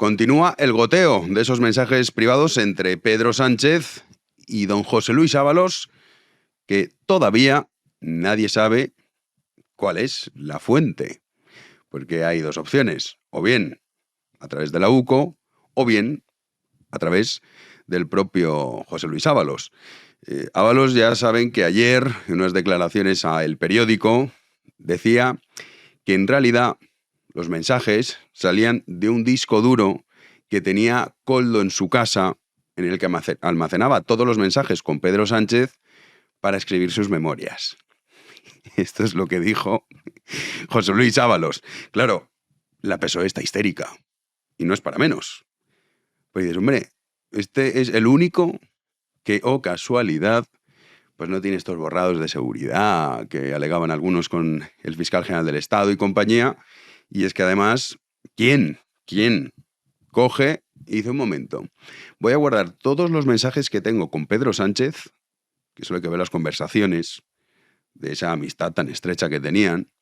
Continúa el goteo de esos mensajes privados entre Pedro Sánchez y don José Luis Ábalos, que todavía nadie sabe cuál es la fuente. Porque hay dos opciones, o bien a través de la UCO, o bien a través del propio José Luis Ábalos. Ábalos, ya saben que ayer, en unas declaraciones a El Periódico, decía que en realidad los mensajes salían de un disco duro que tenía Koldo en su casa, en el que almacenaba todos los mensajes con Pedro Sánchez para escribir sus memorias. Esto es lo que dijo José Luis Ábalos. Claro, la PSOE está histérica. Y no es para menos. Pues dices, hombre, este es el único que, oh casualidad, pues no tiene estos borrados de seguridad que alegaban algunos con el fiscal general del Estado y compañía. Y es que además, ¿quién coge y dice, un momento, voy a guardar todos los mensajes que tengo con Pedro Sánchez, que solo hay que ver las conversaciones de esa amistad tan estrecha que tenían,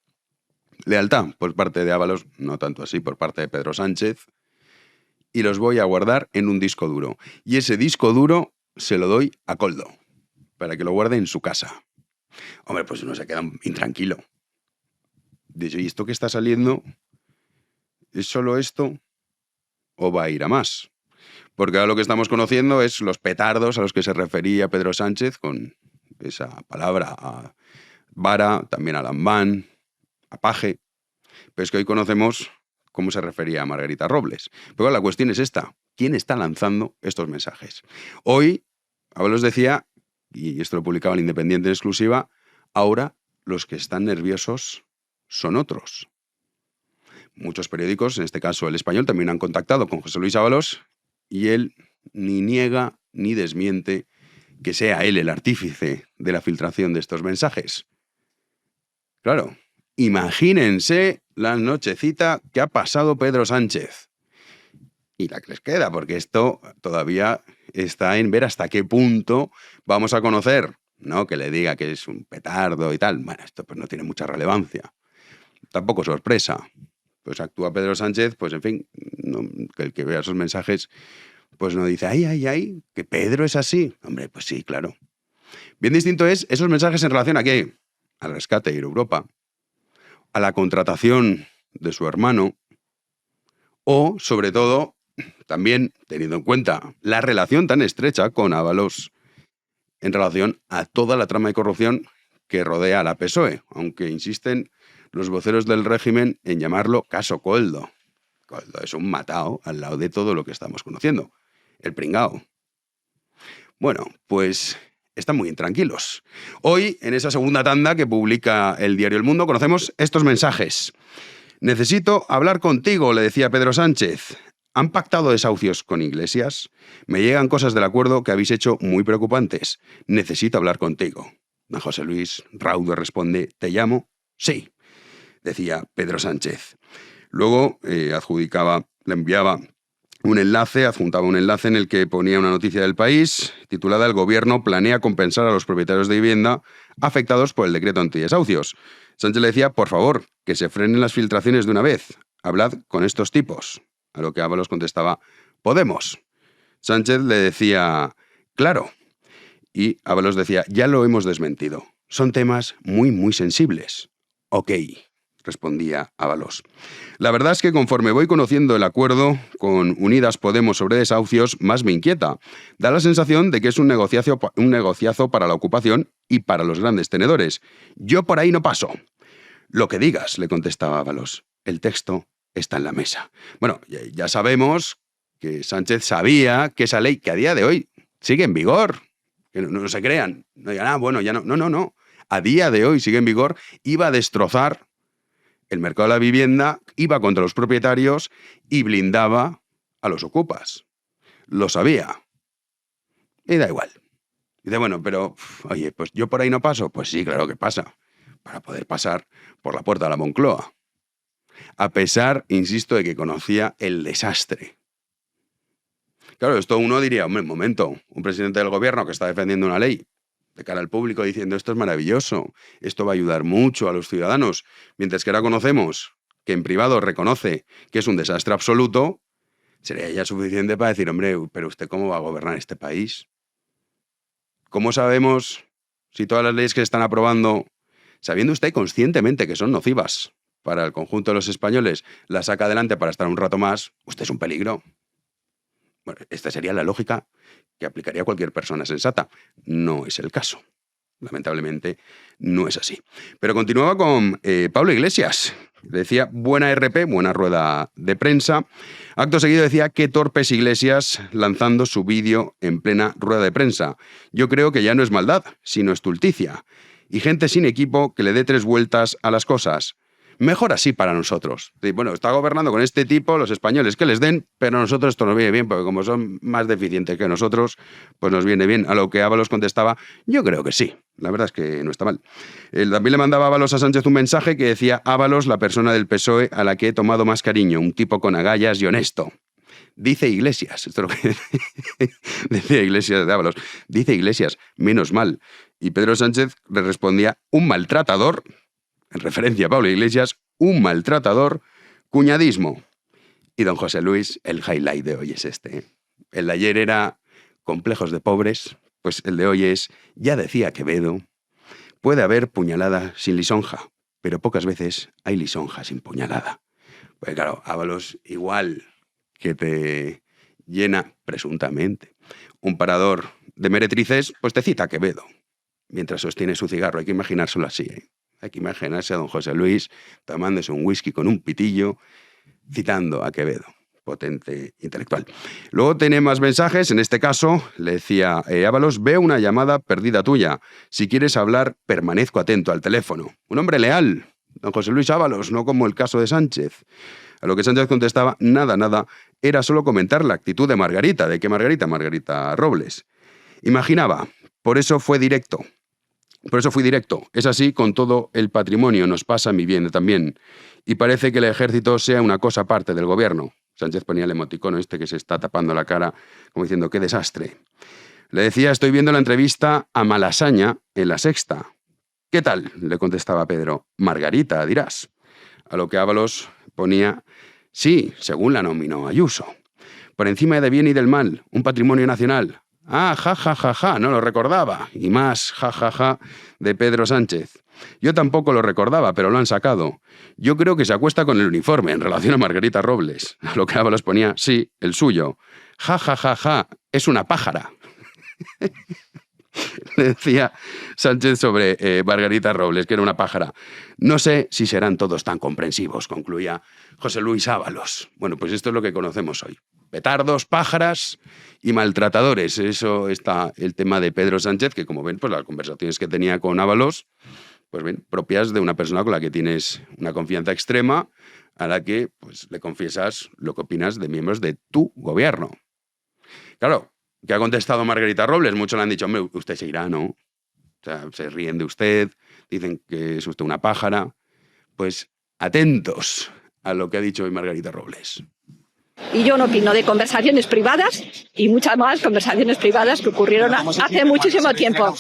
lealtad por parte de Ábalos, no tanto así por parte de Pedro Sánchez, y los voy a guardar en un disco duro. Y ese disco duro se lo doy a Koldo, para que lo guarde en su casa. Hombre, pues uno se queda intranquilo. Dice, ¿y esto que está saliendo es solo esto o va a ir a más? Porque ahora lo que estamos conociendo es los petardos a los que se refería Pedro Sánchez con esa palabra a vara, también a lambán, a paje. Pero es que hoy conocemos cómo se refería a Margarita Robles. Pero la cuestión es esta, ¿quién está lanzando estos mensajes? Hoy, Ábalos decía, y esto lo publicaba el Independiente en exclusiva, ahora los que están nerviosos son otros. Muchos periódicos, en este caso El Español, también han contactado con José Luis Ábalos y él ni niega ni desmiente que sea él el artífice de la filtración de estos mensajes. Claro, imagínense la nochecita que ha pasado Pedro Sánchez. Y la que les queda, porque esto todavía está en ver hasta qué punto vamos a conocer, ¿no? Que le diga que es un petardo y tal. Bueno, esto pues no tiene mucha relevancia. Tampoco sorpresa. Pues actúa Pedro Sánchez, pues en fin, no, que el que vea esos mensajes, pues no dice, ay, que Pedro es así. Hombre, pues sí, claro. Bien distinto es esos mensajes en relación a qué, al rescate de Europa, a la contratación de su hermano, o, sobre todo, también teniendo en cuenta la relación tan estrecha con Ábalos en relación a toda la trama de corrupción que rodea a la PSOE, aunque insisten los voceros del régimen en llamarlo caso Koldo. Koldo es un matao al lado de todo lo que estamos conociendo. El pringao. Bueno, pues están muy intranquilos. Hoy, en esa segunda tanda que publica el diario El Mundo, conocemos estos mensajes. Necesito hablar contigo, le decía Pedro Sánchez. ¿Han pactado desahucios con Iglesias? Me llegan cosas del acuerdo que habéis hecho muy preocupantes. Necesito hablar contigo. Don José Luis raudo responde, ¿te llamo? Sí, decía Pedro Sánchez. Luego le enviaba un enlace, adjuntaba un enlace en el que ponía una noticia del País titulada «El gobierno planea compensar a los propietarios de vivienda afectados por el decreto antidesahucios». Sánchez le decía, por favor, que se frenen las filtraciones de una vez. Hablad con estos tipos. A lo que Ábalos contestaba, Podemos. Sánchez le decía, claro. Y Ábalos decía, ya lo hemos desmentido. Son temas muy, muy sensibles. Ok, respondía Ábalos. La verdad es que conforme voy conociendo el acuerdo con Unidas Podemos sobre desahucios, más me inquieta. Da la sensación de que es un negociazo para la ocupación y para los grandes tenedores. Yo por ahí no paso. Lo que digas, le contestaba Ábalos. El texto está en la mesa. Bueno, ya sabemos que Sánchez sabía que esa ley, que a día de hoy sigue en vigor, que no se crean, no digan, bueno, ya no. No. A día de hoy sigue en vigor, iba a destrozar el mercado de la vivienda, iba contra los propietarios y blindaba a los ocupas. Lo sabía. Y da igual. Dice, bueno, pero, oye, pues yo por ahí no paso. Pues sí, claro que pasa. Para poder pasar por la puerta de la Moncloa. A pesar, insisto, de que conocía el desastre. Claro, esto uno diría, hombre, un momento, un presidente del gobierno que está defendiendo una ley de cara al público diciendo esto es maravilloso, esto va a ayudar mucho a los ciudadanos, mientras que ahora conocemos que en privado reconoce que es un desastre absoluto, sería ya suficiente para decir, hombre, pero ¿usted cómo va a gobernar este país? ¿Cómo sabemos si todas las leyes que se están aprobando, sabiendo usted conscientemente que son nocivas para el conjunto de los españoles, las saca adelante para estar un rato más? Usted es un peligro. Bueno, esta sería la lógica que aplicaría cualquier persona sensata. No es el caso. Lamentablemente, no es así. Pero continuaba con Pablo Iglesias. Decía, buena RP, buena rueda de prensa. Acto seguido decía, qué torpes Iglesias lanzando su vídeo en plena rueda de prensa. Yo creo que ya no es maldad, sino estulticia. Y gente sin equipo que le dé 3 vueltas a las cosas. Mejor así para nosotros. Bueno, está gobernando con este tipo, los españoles que les den, pero a nosotros esto nos viene bien, porque como son más deficientes que nosotros, pues nos viene bien. A lo que Ábalos contestaba, yo creo que sí. La verdad es que no está mal. También le mandaba Ábalos a Sánchez un mensaje que decía, Ábalos, la persona del PSOE a la que he tomado más cariño, un tipo con agallas y honesto. Dice Iglesias, esto es lo que decía Iglesias de Ábalos, dice Iglesias, menos mal. Y Pedro Sánchez le respondía, un maltratador, en referencia a Pablo Iglesias, un maltratador, cuñadismo. Y don José Luis, el highlight de hoy es este. El de ayer era complejos de pobres, pues el de hoy es, ya decía Quevedo, puede haber puñalada sin lisonja, pero pocas veces hay lisonja sin puñalada. Pues claro, Ábalos, igual que te llena, presuntamente, un parador de meretrices, pues te cita Quevedo, mientras sostiene su cigarro. Hay que imaginárselo así, ¿eh? Hay que imaginarse a don José Luis tomándose un whisky con un pitillo, citando a Quevedo, potente intelectual. Luego tiene más mensajes, en este caso le decía Ábalos, veo una llamada perdida tuya. Si quieres hablar, permanezco atento al teléfono. Un hombre leal, don José Luis Ábalos, no como el caso de Sánchez. A lo que Sánchez contestaba, nada, era solo comentar la actitud de Margarita. ¿De qué Margarita? Margarita Robles. Imaginaba, por eso fui directo. Es así con todo el patrimonio, nos pasa a mi bien también. Y parece que el ejército sea una cosa aparte del gobierno. Sánchez ponía el emoticono este que se está tapando la cara, como diciendo, qué desastre. Le decía, estoy viendo la entrevista a Malasaña en La Sexta. ¿Qué tal? Le contestaba Pedro. Margarita, dirás. A lo que Ábalos ponía, sí, según la nominó Ayuso. Por encima de bien y del mal, un patrimonio nacional. Ah, ja, no lo recordaba. Y más, ja, de Pedro Sánchez. Yo tampoco lo recordaba, pero lo han sacado. Yo creo que se acuesta con el uniforme en relación a Margarita Robles. A lo que Ábalos ponía, sí, el suyo. Ja, es una pájara. Le decía Sánchez sobre Margarita Robles, que era una pájara. No sé si serán todos tan comprensivos, concluía José Luis Ábalos. Bueno, pues esto es lo que conocemos hoy. Petardos, pájaras y maltratadores. Eso está el tema de Pedro Sánchez, que como ven, pues las conversaciones que tenía con Ábalos, pues ven, propias de una persona con la que tienes una confianza extrema, a la que pues le confiesas lo que opinas de miembros de tu gobierno. Claro, ¿qué ha contestado Margarita Robles? Muchos le han dicho, hombre, usted se irá, ¿no? O sea, se ríen de usted, dicen que es usted una pájara. Pues atentos a lo que ha dicho hoy Margarita Robles. Y yo no opino de conversaciones privadas y muchas más conversaciones privadas que ocurrieron hace muchísimo tiempo.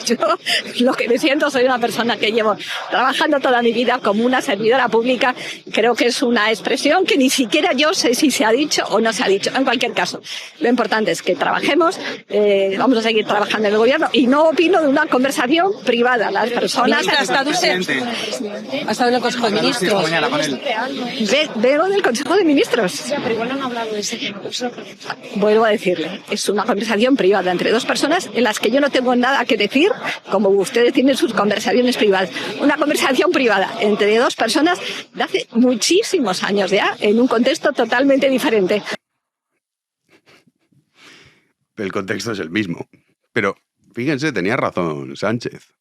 Yo lo que me siento, soy una persona que llevo trabajando toda mi vida como una servidora pública. Creo que es una expresión que ni siquiera yo sé si se ha dicho o no se ha dicho. En cualquier caso, lo importante es que trabajemos, vamos a seguir trabajando en el gobierno y no opino de una conversación privada. Las personas... ¿Ha estado usted? ¿Ha estado en el Consejo de Ministros? Vengo del Consejo de Ministros. Ya, pero igual no han hablado de ese tema. Vuelvo a decirle, es una conversación privada entre dos personas en las que yo no tengo nada que decir, como ustedes tienen sus conversaciones privadas. Una conversación privada entre dos personas de hace muchísimos años ya, en un contexto totalmente diferente. El contexto es el mismo. Pero, fíjense, tenía razón Sánchez.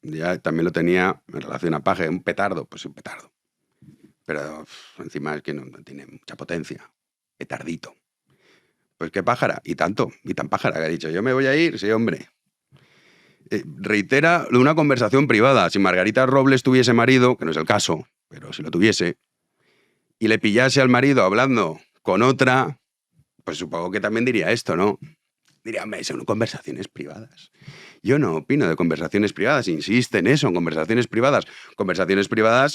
Ya también lo tenía en relación a Paje, un petardo, pues un petardo. Pero encima es que no tiene mucha potencia. Petardito. Pues qué pájara, y tanto, y tan pájara que ha dicho, yo me voy a ir, sí, hombre. Reitera una conversación privada. Si Margarita Robles tuviese marido, que no es el caso, pero si lo tuviese, y le pillase al marido hablando con otra, pues supongo que también diría esto, ¿no? Diría, hombre, son conversaciones privadas. Yo no opino de conversaciones privadas, insiste en eso, en conversaciones privadas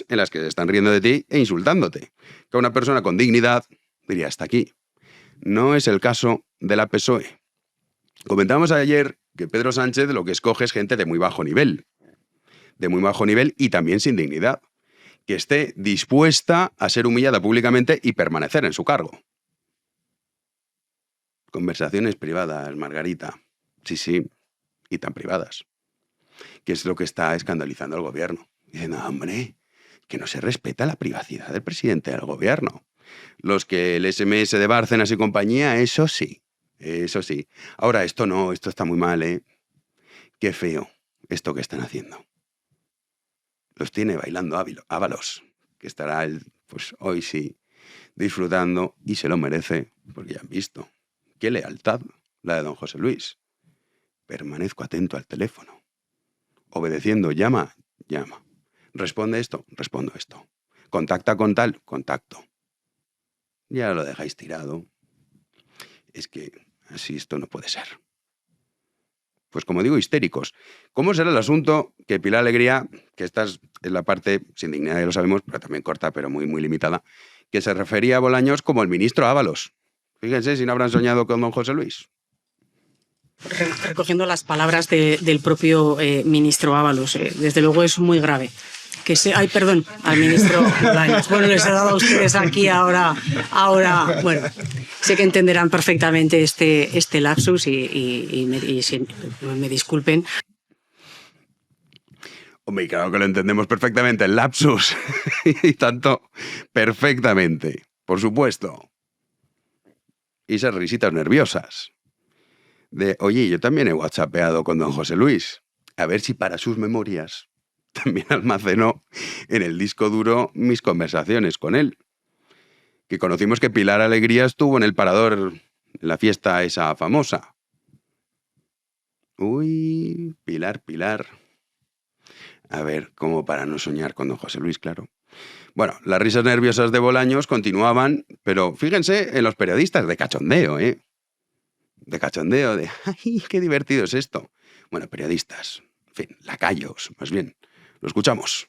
en las que se están riendo de ti e insultándote. Que una persona con dignidad diría, hasta aquí. No es el caso de la PSOE. Comentábamos ayer que Pedro Sánchez lo que escoge es gente de muy bajo nivel y también sin dignidad, que esté dispuesta a ser humillada públicamente y permanecer en su cargo. Conversaciones privadas, Margarita. Sí, y tan privadas. Que es lo que está escandalizando al gobierno. Dicen, no, hombre, que no se respeta la privacidad del presidente del gobierno. Los que el SMS de Bárcenas y compañía, eso sí. Ahora, esto no, esto está muy mal, ¿eh? Qué feo esto que están haciendo. Los tiene bailando Ábalos, que estará él, pues hoy sí, disfrutando y se lo merece, porque ya han visto. Qué lealtad la de don José Luis. Permanezco atento al teléfono. Obedeciendo, llama. Responde esto, respondo esto. Contacta con tal, contacto. Ya lo dejáis tirado. Es que así esto no puede ser. Pues como digo, histéricos. ¿Cómo será el asunto que Pilar Alegría, que esta es la parte sin dignidad, ya lo sabemos, pero también corta, pero muy, muy limitada, que se refería a Bolaños como el ministro Ábalos? Fíjense si no habrán soñado con don José Luis. Recogiendo las palabras del propio ministro Ábalos, desde luego es muy grave. Ay, perdón, al ministro Bolaños. Bueno, les he dado a ustedes aquí ahora, bueno, sé que entenderán perfectamente este lapsus y me disculpen. Hombre, claro que lo entendemos perfectamente, el lapsus. Y tanto, perfectamente, por supuesto. Y esas risitas nerviosas. De, oye, yo también he whatsappeado con don José Luis. A ver si para sus memorias también almacenó en el disco duro mis conversaciones con él. Que conocimos que Pilar Alegría estuvo en el Parador, en la fiesta esa famosa. Uy, Pilar. A ver, ¿cómo para no soñar con don José Luis, claro? Bueno, las risas nerviosas de Bolaños continuaban, pero fíjense en los periodistas de cachondeo, ¿eh? De cachondeo, de ¡ay, qué divertido es esto! Bueno, periodistas, en fin, lacayos, más bien. Lo escuchamos.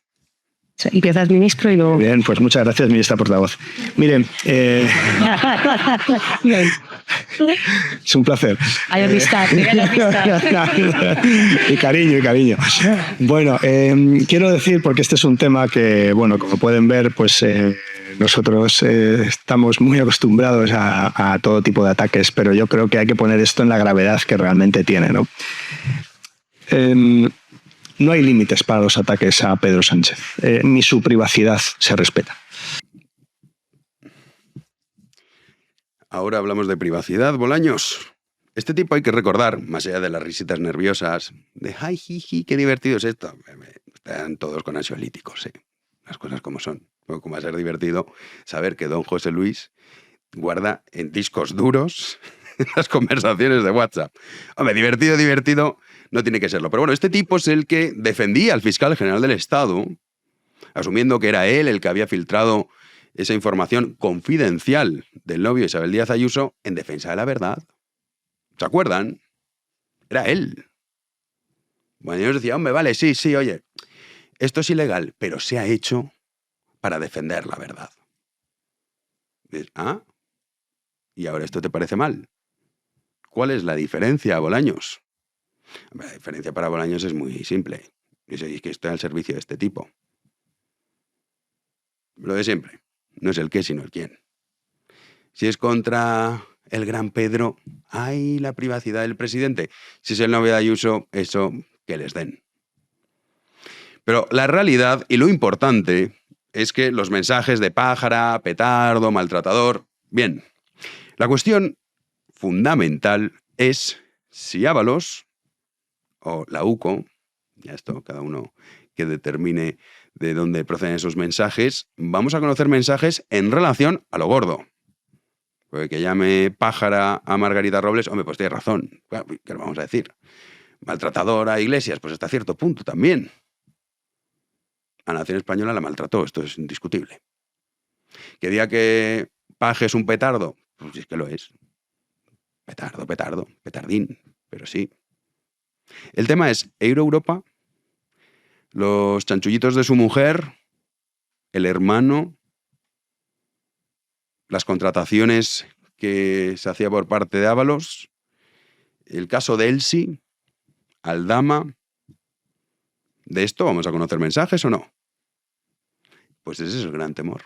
Empiezas, ministro, y luego... Bien, pues muchas gracias, ministra portavoz. Miren, es un placer. Hay amistad, Y cariño. Bueno, quiero decir, porque este es un tema que, bueno, como pueden ver, pues nosotros estamos muy acostumbrados a todo tipo de ataques, pero yo creo que hay que poner esto en la gravedad que realmente tiene, ¿no? No hay límites para los ataques a Pedro Sánchez, ni su privacidad se respeta. Ahora hablamos de privacidad, Bolaños. Este tipo hay que recordar, más allá de las risitas nerviosas, de ¡ay, jiji, qué divertido es esto! Están todos con ansiolíticos, las cosas como son. Como va a ser divertido saber que don José Luis guarda en discos duros las conversaciones de WhatsApp. Hombre, divertido no tiene que serlo. Pero bueno, este tipo es el que defendía al fiscal general del Estado, asumiendo que era él el que había filtrado esa información confidencial del novio Isabel Díaz Ayuso en defensa de la verdad. ¿Se acuerdan? Era él. Bueno, yo decía, hombre, vale, sí, oye, esto es ilegal, pero se ha hecho para defender la verdad. ¿Ah? ¿Y ahora esto te parece mal? ¿Cuál es la diferencia, Bolaños? La diferencia para Bolaños es muy simple. Es que estoy al servicio de este tipo. Lo de siempre. No es el qué, sino el quién. Si es contra el gran Pedro, ¡ay, la privacidad del presidente! Si es el novio de Ayuso, eso que les den. Pero la realidad y lo importante es que los mensajes de pájara, petardo, maltratador... Bien, la cuestión fundamental es si Ábalos o la UCO, ya esto cada uno que determine de dónde proceden esos mensajes, vamos a conocer mensajes en relación a lo gordo. Porque que llame pájara a Margarita Robles, hombre, pues tiene razón. ¿Qué le vamos a decir? Maltratadora a Iglesias, pues hasta cierto punto también. A la nación española la maltrató, esto es indiscutible. Que diga que Paje es un petardo, pues es que lo es. petardín, pero sí. El tema es Euro Europa, los chanchullitos de su mujer, el hermano, las contrataciones que se hacía por parte de Ábalos, el caso de Elsi, Aldama. ¿De esto vamos a conocer mensajes o no? Pues ese es el gran temor.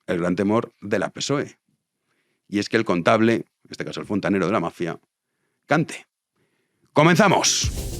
El gran temor de la PSOE. Y es que el contable, en este caso el fontanero de la mafia, cante. ¡Comenzamos!